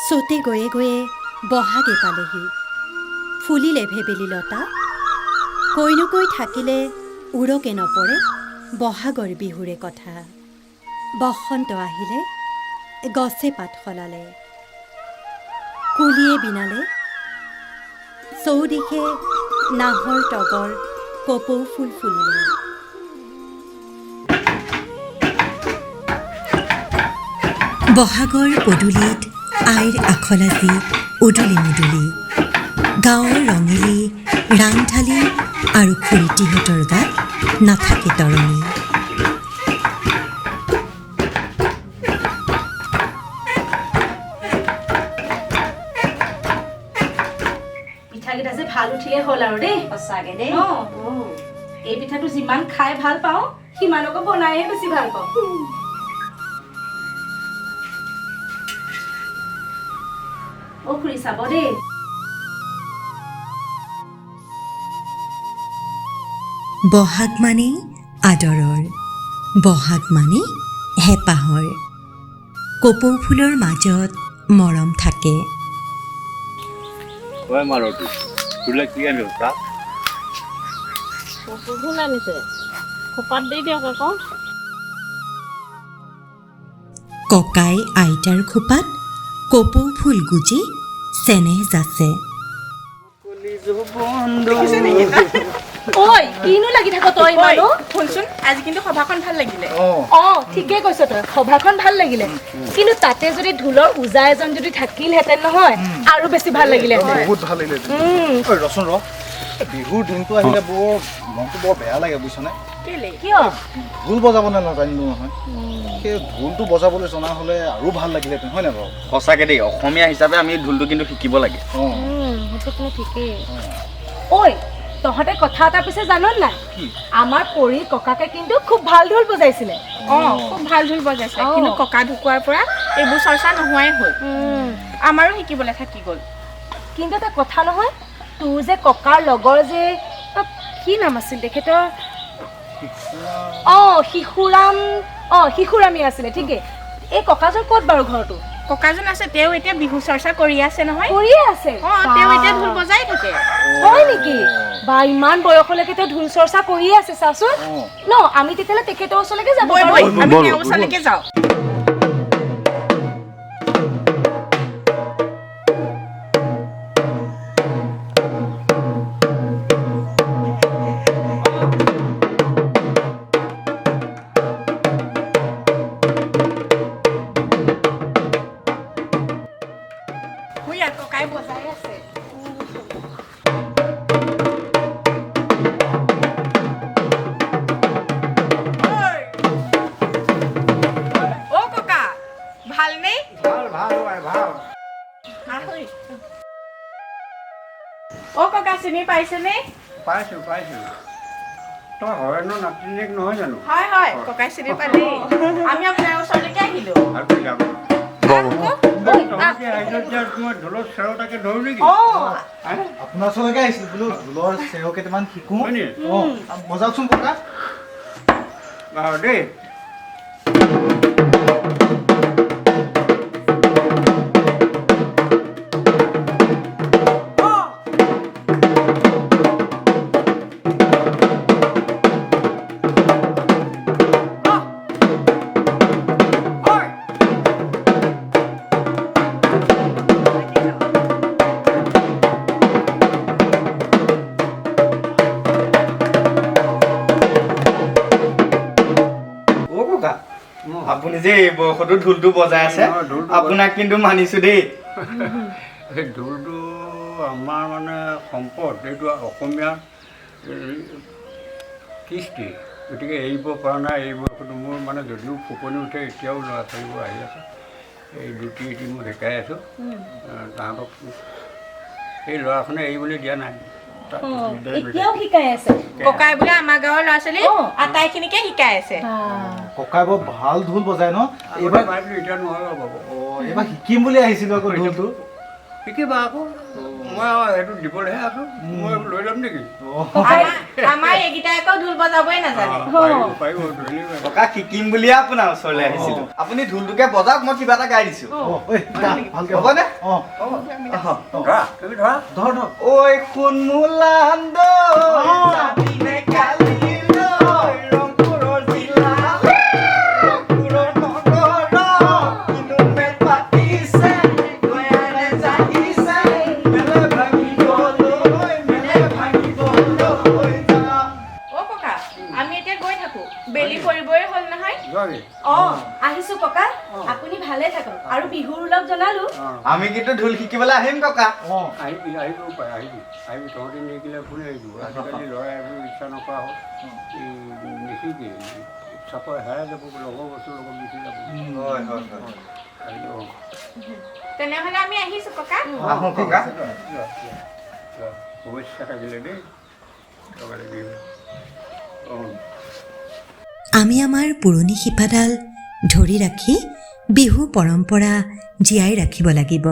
চতে গৈয়ে গৈয়ে বহাগে পালেহি। ফুলিলে ভেবেলি লতা, কৈনুকৈ থাকিলে উৰকে নপৰে বহাগৰ বিহুৰে কথা। বসন্ত আহিলে গছে পাত সলালে, কুলিয়ে বিনালে চৌদিশে নাহৰ তগৰ কপৌ ফুল ফুলিলে। বহাগৰ পদূলিত আইৰ আখলাজি উদুলি মুদুলি, গাঁৱৰ ৰঙিলী ৰাংঢালী আৰু খুৰীটিহঁতৰ গাত নাথাকে তৰণি। পিঠাকেইটা যে ভাল উঠিলে হ'ল আৰু দেই। সঁচাকে দেই। এই পিঠাটো যিমান খাই ভাল পাওঁ সিমান আকৌ বনাইহে বেছি ভাল পাওঁ। অ খুৰী চাব দেই। বহাগ মানে আদৰৰ, বহাগ মানে হেঁপাহৰ। কপৌ ফুলৰ মাজত মৰম থাকে। ফুল আনিছে, খোপাত দি দিয়ক আকৌ। ককাই আইতাৰ খোপাত কপৌ ফুল গুজি চেনেহ যাচে। ঐ কিনো লাগি থাক তই ইমান? শুনচোন, আজি কিন্তু সভাখন ভাল লাগিলে। ঠিকে কৈছ তই, সভাখন ভাল লাগিলে, কিন্তু তাতে যদি ঢোলৰ ওজা এজন যদি থাকিলহেঁতেন নহয় আৰু বেছি ভাল লাগিলে। বহুত ভাল লাগিলে। ৰচোন ৰ, বিহুৰ দিনটো আহিলে মনটো বৰ বেয়া লাগে বুজিছনে? কিয়? ঢোল বজাবলৈ নাজানিলো নহয়, সেই ঢোলটো বজাবলৈ জনা হ'লে আৰু ভাল লাগিলেহেঁতেন, হয় নাই বাৰু? সঁচাকে দেই, অসমীয়া হিচাপে আমি ঢোলটো কিন্তু শিকিব লাগে। সেইটো ঠিকেই। ঐ তহঁতে কথা এটা পিছে জান নাই? আমাৰ পৰী ককাকে কিন্তু খুব ভাল ঢোল বজাইছিলে। খুব ভাল ঢোল বজাইছে, কিন্তু ককা ঢুকোৱাৰ পৰা এইবোৰ চৰ্চা নোহোৱাই হ'ল। আমাৰো শিকিবলৈ থাকি গ'ল। কিন্তু এটা কথা নহয়, তোৰ যে ককাৰ লগৰ যে কি নাম আছিল তেখেতৰ? শিশুৰামী আছিলে, ঠিকেই। এই ককাজন ক'ত বাৰু ঘৰটো? ককাজন আছে, তেওঁ এতিয়া বিহু চৰ্চা কৰি আছে নহয়। কৰিয়ে আছে? তেওঁ এতিয়া ঢোল বজাই থাকে। হয় নেকি? বা ইমান বয়সলৈকে তেওঁ ঢোল চৰ্চা কৰিয়ে আছে, চাচোন ন। আমি তেতিয়াহ'লে তেখেতৰ ওচৰলৈকে যাব পাৰোঁ। আমি তেওঁৰ ওচৰলৈকে যাওঁ। ককাই বজাই আছে। অ ককা, ভালনে? অ ককা, চিনি পাইছেনে? পাইছো। তই হৰেণৰ নাতিনীয়েক নহয় জানো? হয়, ককাই চিনি পালেই। আমি আপোনাৰ ওচৰলৈকে আহিলো। ঢোলৰ চেৰটাকে ধৰো নেকি? আপোনাৰ ওচৰলৈকে আহিছিলো, বোলো ঢোলৰ চেও কেইটামান শিকো। বজাওকচোন ককা। বাৰু দেই। আপুনি যে এই বয়সতো ঢোলটো বজাই আছে, আপোনাক কিন্তু মানিছো দেই। সেই ঢোলটো আমাৰ মানে সম্পদ, এইটো অসমীয়া কৃষ্টি, গতিকে এৰিব পৰা নাই। এই বয়সতো মোৰ মানে যদিও ফুপনি উঠে, এতিয়াও ল'ৰা ছোৱালীবোৰ আহি আছে, এই দুটি মই শিকাই আছোঁ। তাহাঁতক এই ল'ৰাখনে এৰিবলৈ দিয়া নাই। এতিয়াও শিকাই আছে ককাই বোলে আমাৰ গাঁৱৰ ল'ৰা ছোৱালী আটাইখিনিকে শিকাই আছে। ককাই বৰ ভাল ঢোল বজাই ন? এইবাৰ এতিয়া নহয় বাবু। এইবাৰ শিকিম বুলি আহিছিলো আকৌ ঢোলটো। শিকিবা আকৌ মই সেইটো দিবলৈহে আছোঁ মই লৈ যাম নেকি আমাৰ এইকেইটাই আকৌ ঢোল বজাবই নাজানে পাৰিব ধৰিব ককা শিকিম বুলিয়ে আপোনাৰ ওচৰলৈ আহিছিলো আপুনি ঢোলটোকে বজাওক মই কিবা এটা গাই দিছো ভালকে হ'বনে ধৰা তুমি ধৰা ঐ সোণমূলান্দ জাতিনে কালিলৈ ৰংপুৰৰ জিলা ৰংপুৰৰ নগৰ কিনোমে পাতিছে গয়ানে জাগিছে মেলে ভাঙিবলৈ যা অ ককা আমি এতিয়া গৈ থাকো বেলি পৰিবই হ'ল নহয় যোৱাগে আহিছো ককা আপুনি ভালে থাকক আৰু বিহুৰ লগ জনালো আমি কিন্তু ঢোল শিকিবলৈ আহিম ককা আহিবি আহিবও পাৰে আহিবি তহঁতি নিশিকিলে কোনে আহিব আজিকালি ল'ৰাই এইবোৰ ইচ্ছা নকৰা হ'ল নিশিকে চাপৰ হেৰাই যাব লগৰ বস্তুৰ লগত মিশি যাব হয় আহিব তেনেহ'লে আমি আহিছো ককা আহোঁ ককা শুভেচ্ছা থাকিলে দেই লগালে বিহু আমি আমাৰ পুৰণি শিপাডাল ধৰি ৰাখি বিহু পৰম্পৰা জীয়াই ৰাখিব লাগিব।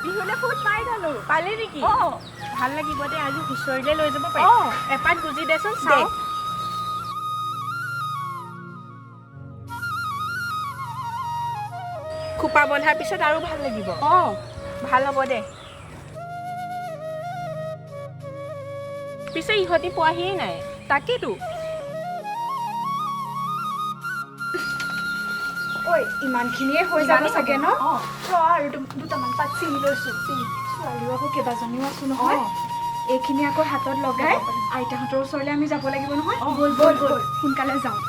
বিহুলে ফুট পাই গলো পালি নেকি ভাল লাগিব দে আজি হুঁচৰিলে লৈ যাব পাৰি এপাত গুজি দেচোন চাওঁ খোপা বন্ধাৰ পিছত আৰু ভাল লাগিব ভাল হ'ব দে পিছে ইহঁতি পোৱাহিয়ে নাই তাকেতো ঐ ইমানখিনিয়ে হৈ যাব চাগে ন আৰু দুটামান পাত চিঙি লৈছো ছোৱালীও আকৌ কেইবাজনীও আছো নহয় এইখিনি আকৌ হাতত লগাই আইতাহঁতৰ ওচৰলৈ আমি যাব লাগিব নহয় ব'ল ব'ল ব'ল সোনকালে যাওঁ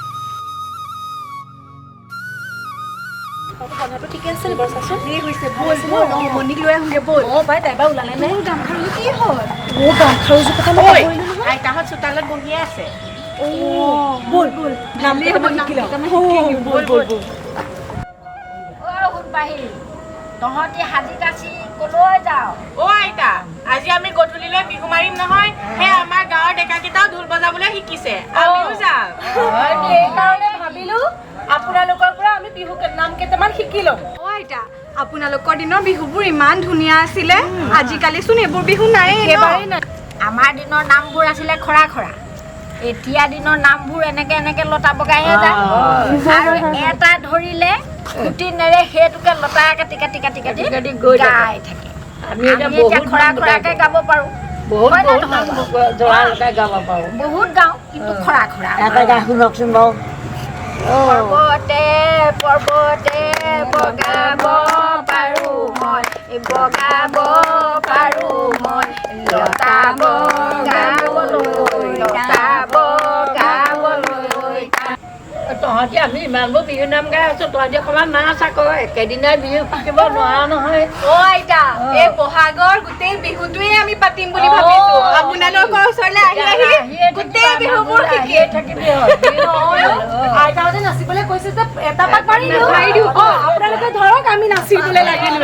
কথাটো ঠিকে আছে বাৰু চাচোন এই হৈছে ব'ল ব'ল মণিক লৈ আহোঁগে ব'ল পাই তাই বা ওলালে নাই গামখাৰু কি হ'ল গামখাৰুযোৰ কথা মই পাহৰিলো নহয় আইতাহঁত চোতালত বহিয়ে আছে ব'ল ব'ল নাম ব'ল ব'ল ব'ল তহঁতি সাজি কাচি কলৈ যাওঁ আইতা আজি আমি গধূলিলৈ বিহু মাৰিম নহয় সেই আমাৰ গাঁৱৰ ডেকাকেইটাও ঢোল বজাবলৈ শিকিছে আমিও যাম সেইকাৰণে ভাবিলো আপোনালোকৰ পৰা আমি বিহু নাম কেইটামান শিকি লওঁ আইতা আপোনালোকৰ দিনৰ বিহুবোৰ ইমান ধুনীয়া আছিলে আজিকালি চোন এইবোৰ বিহু নাই আমাৰ দিনৰ নামবোৰ আছিলে খৰা খৰা এতিয়া দিনৰ নামবোৰ এনেকে লতা বগাইহে যায় আৰু এটা ধৰিলে খুটি নেৰে সেইটোকে লতা কাটি কাটি কাটি কাটি গাই থাকে আমি এতিয়া খৰা খৰাকে গাব পাৰোঁ বহুত গাওঁ কিন্তু খৰা খৰা এটা গাই শুনকচোন বাৰু পৰ্বতে পৰ্বতে বগাব পাৰোঁ মই বগাব পাৰোঁ মই লতা বগাবলৈ লতা বগাবলৈ তহঁতি আমি ইমানবোৰ বিহু নাম গাই আছো তহঁতি অকণমান নাচ আকৌ একেদিনাই বিহু শিকিব নোৱাৰা নহয় আইতা এই বহাগৰ গোটেই বিহুটোৱে আমি পাতিম বুলি ভাবিছো আপোনালোকৰ ওচৰলৈ আহি গোটেই বিহুবোৰ শিকি থাকিবি আইতাহঁতে নাচিবলৈ কৈছে যে এটা পাক মাৰি দিওঁ আপোনালোকে ধৰক আমি নাচিবলৈ লাগিলো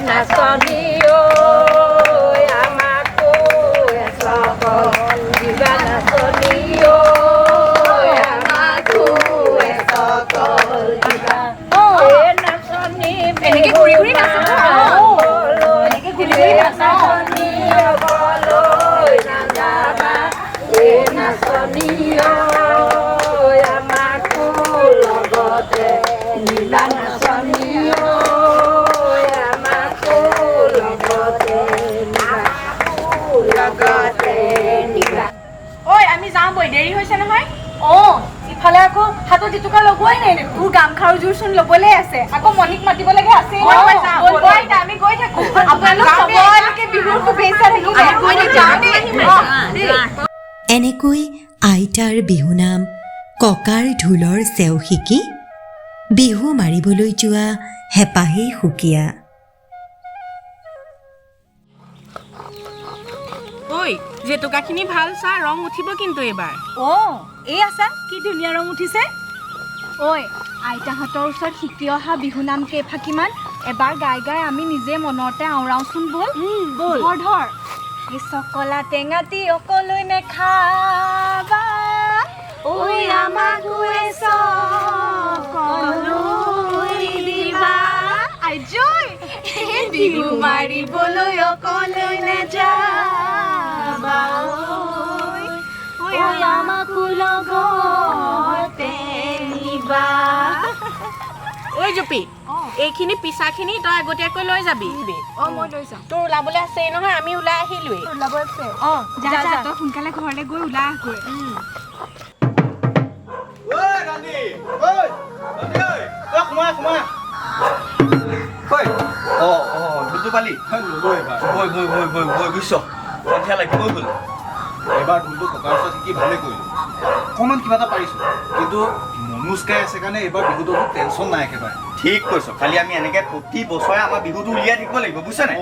নাচনী আমাকো দিবা নাচনী আমাকো নাচনী এনেকে ঘূৰি ঘূৰি নাচিব নাচনী আমাকো লগতে নিবা নাচনী আমি যাওঁ বৈ দেৰি হৈছে নহয় ইফালে আকৌ হাতত জেতুকা লগোৱাই নাই দেখোন তোৰ গামখাৰুযোৰ চোন ল'বলৈ আছে আকৌ মণিক মাতিব লাগে আছে আমি গৈ থাকো আপোনালোকে বিহুৰ শুভেচ্ছা এনেকৈ আইতাৰ বিহুনাম ককাৰ ঢোলৰ চেও শিকি বিহু মাৰিবলৈ যোৱা হেঁপাহেই সুকীয়া। জেতুকাখিনি ভাল চা ৰং উঠিব কিন্তু এইবাৰ এই আছা কি ধুনীয়া ৰং উঠিছে ঐ আইতাহঁতৰ ওচৰত শিকি অহা বিহু নাম কেইফাঁকিমান এবাৰ গাই গাই আমি নিজে মনতে আওৰাওচোন ব'ল ব'ল। ধৰ ধৰ এই চকলা টেঙাটি অকলৈ নেখাবা ঐ আমাকো চকলৈ দিবা আইজৈ বিহু মাৰিবলৈ অকলৈ নেযাবা ঐ আমাকো লগতে নিবা ঐ জুপি এইখিনি পিছাখিনি তই আগতীয়াকৈ লৈ যাবি মই লৈ যাম তোৰ ওলাবলৈ আছেই নহয় আমি ওলাই আহিলোৱেই ওলাব আছে যা যা তই সোনকালে ঘৰলৈ গৈ ওলাই আহগৈ ঢোলটো পালি বুজিছ সন্ধিয়া লাগিবই গ'ল এবাৰ ঢোলটো ককাৰ ওচৰত শিকি ভালে কৰিলোঁ অকণমান কিবা এটা পাৰিছোঁ কিন্তু মনোজ গাই আছে কাৰণে এইবাৰ বিহুটো টেনশ্যন নাই একেবাৰে ঠিক কৈছ খালি আমি এনেকৈ প্ৰতি বছৰে আমাৰ বিহুটো উলিয়াই থাকিব লাগিব বুজিছ নাই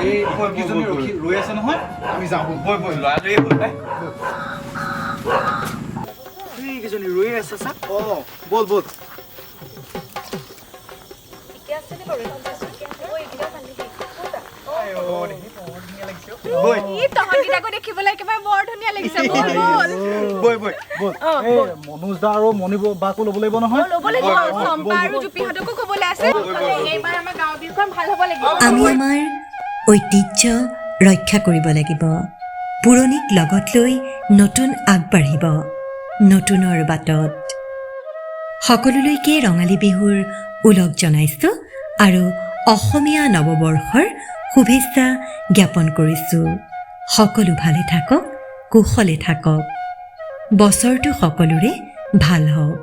এই কেইজনী ৰৈ আছে নহয় আমি যাওঁ বৈ ল'ৰাটোৱে হ'ল পাই এইকেইজনী ৰৈ আছে ছাৰ ব'ল ব'ল তহঁতকেইটাকো দেখিবলৈ একেবাৰে বৰ ধুনীয়া লাগিছে মনোজ দা আৰু মণি বাকো ল'ব লাগিব নহয় চম্পা আৰু জুপিহঁতকো ক'বলৈ আছে এইবাৰ আমাৰ গাঁৱৰ বিহুখন ভাল হ'ব লাগিব আমি আমাৰ ঐতিহ্য ৰক্ষা কৰিব লাগিব পুৰণিক লগত লৈ নতুন আগবাঢ়িব নতুনৰ বাটত সকলোলৈকে ৰঙালী বিহুৰ ওলগ জনাইছোঁ আৰু অসমীয়া নৱবৰ্ষৰ শুভেচ্ছা জ্ঞাপন কৰিছোঁ সকলো ভালে থাকক কুশলে থাকক বছৰটো সকলোৰে ভাল হওক